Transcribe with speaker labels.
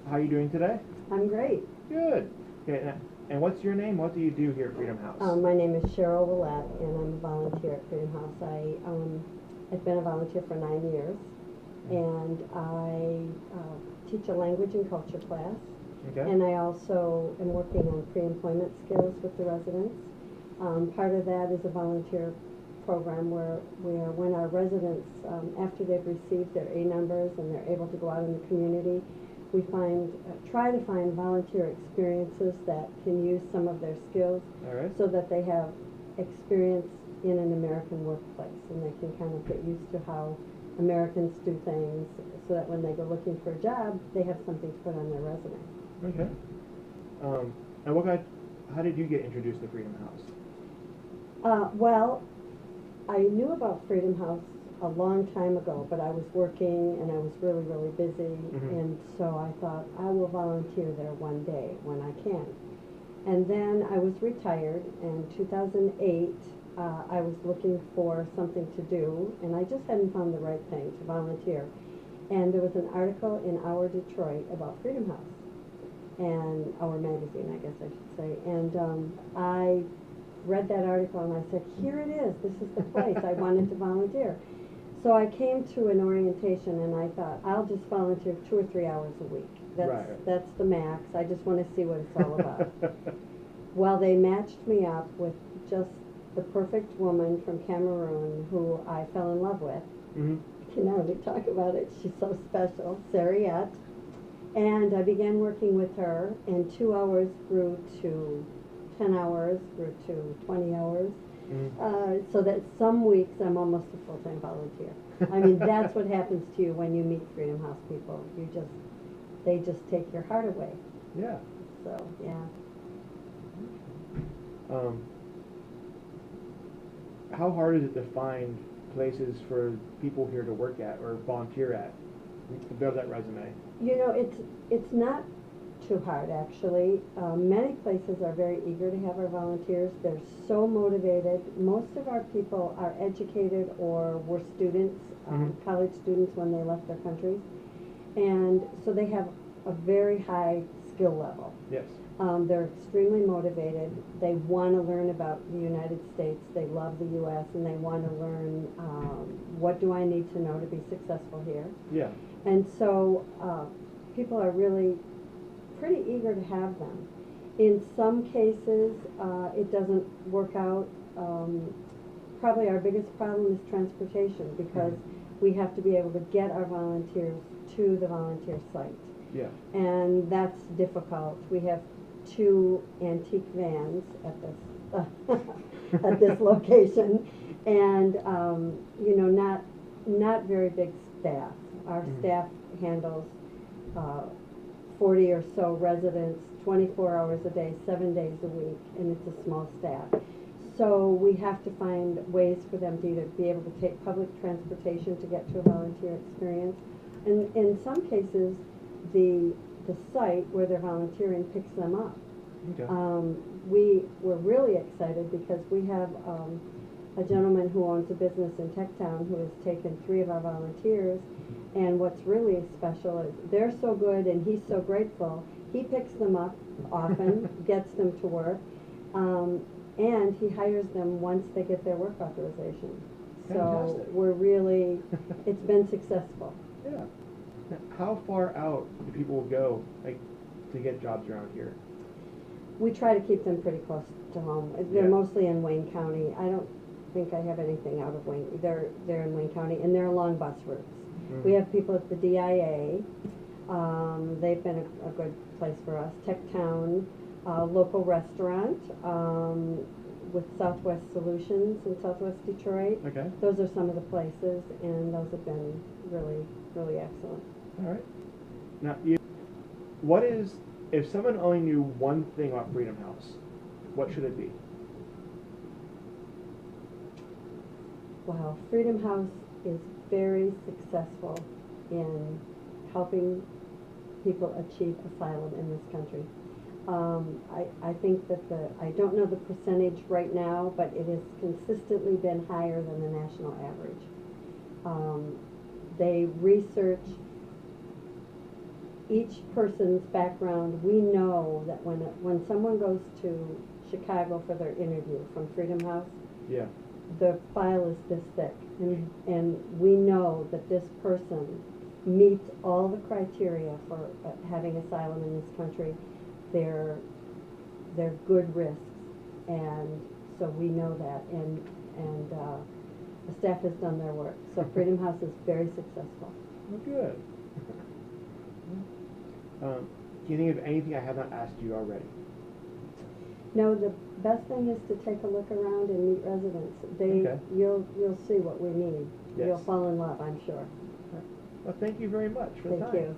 Speaker 1: How are you doing today?
Speaker 2: I'm great.
Speaker 1: Good. Okay, and what's your name? What do you do here at Freedom House?
Speaker 2: My name is Cheryl Willette, and I'm a volunteer at Freedom House. I've been a volunteer for 9 years, and I teach a language and culture class.
Speaker 1: Okay.
Speaker 2: And I also am working on pre-employment skills with the residents. Part of that is a volunteer program where when our residents, after they've received their A numbers and they're able to go out in the community, we try to find volunteer experiences that can use some of their skills.
Speaker 1: All right.
Speaker 2: So that they have experience in an American workplace and they can kind of get used to how Americans do things, so that when they go looking for a job, they have something to put on their resume.
Speaker 1: Okay. And how did you get introduced to Freedom House?
Speaker 2: Well, I knew about Freedom House a long time ago, but I was working and I was really, really busy, and so I thought I will volunteer there one day when I can. And then I was retired, and in 2008 I was looking for something to do, and I just hadn't found the right thing to volunteer. And there was an article in Our Detroit about Freedom House, and Our Magazine, I guess I should say, and I read that article and I said, here it is, this is the place. I wanted to volunteer. So I came to an orientation and I thought, I'll just volunteer 2 or 3 hours a week. That's the max. I just want to see what it's all about. Well, they matched me up with just the perfect woman from Cameroon who I fell in love with. I can hardly talk about it. She's so special, Sariette. And I began working with her, and 2 hours grew to 10 hours, grew to 20 hours. So that some weeks I'm almost a full-time volunteer. I mean, that's what happens to you when you meet Freedom House people. They just take your heart away.
Speaker 1: Yeah.
Speaker 2: So, yeah.
Speaker 1: How hard is it to find places for people here to work at or volunteer at to build that resume?
Speaker 2: You know, it's not too hard, actually. Many places are very eager to have our volunteers. They're so motivated. Most of our people are educated or were students, college students when they left their countries. And so they have a very high skill level.
Speaker 1: Yes.
Speaker 2: They're extremely motivated. They want to learn about the United States. They love the U.S. and they want to learn what do I need to know to be successful here.
Speaker 1: Yeah.
Speaker 2: And so people are really pretty eager to have them. In some cases, it doesn't work out. Probably our biggest problem is transportation, because we have to be able to get our volunteers to the volunteer site.
Speaker 1: Yeah.
Speaker 2: And that's difficult. We have 2 antique vans at this at this location, and you know, not very big staff. Our staff handles 40 or so residents, 24 hours a day, 7 days a week, and it's a small staff. So we have to find ways for them to either be able to take public transportation to get to a volunteer experience, and in some cases, the site where they're volunteering picks them up.
Speaker 1: Okay.
Speaker 2: We were really excited because we have a gentleman who owns a business in Techtown who has taken 3 of our volunteers, and what's really special is they're so good and he's so grateful. He picks them up often, gets them to work, and he hires them once they get their work authorization.
Speaker 1: Fantastic.
Speaker 2: So we're really, it's been successful.
Speaker 1: Yeah. How far out do people go, like, to get jobs around here?
Speaker 2: We try to keep them pretty close to home. They're mostly in Wayne County. I don't think I have anything out of Wayne. They're in Wayne County, and they're along bus routes. We have people at the DIA. They've been a good place for us. Techtown, local restaurant with Southwest Solutions in Southwest Detroit.
Speaker 1: Okay.
Speaker 2: Those are some of the places, and those have been really, really excellent.
Speaker 1: All right. Now, if someone only knew one thing about Freedom House, what should it be?
Speaker 2: Wow, Freedom House is very successful in helping people achieve asylum in this country. I think that I don't know the percentage right now, but it has consistently been higher than the national average. They research each person's background, we know that when someone goes to Chicago for their interview from Freedom House,
Speaker 1: Yeah.
Speaker 2: the file is this thick, and we know that this person meets all the criteria for having asylum in this country. They're good risks, and so we know that, and the staff has done their work. So Freedom House is very successful.
Speaker 1: Oh, good. Do you think of anything I have not asked you already?
Speaker 2: No, the best thing is to take a look around and meet residents.
Speaker 1: Okay.
Speaker 2: You'll see what we need.
Speaker 1: Yes.
Speaker 2: You'll fall in love, I'm sure.
Speaker 1: Well, thank you very much for the time.
Speaker 2: Thank you.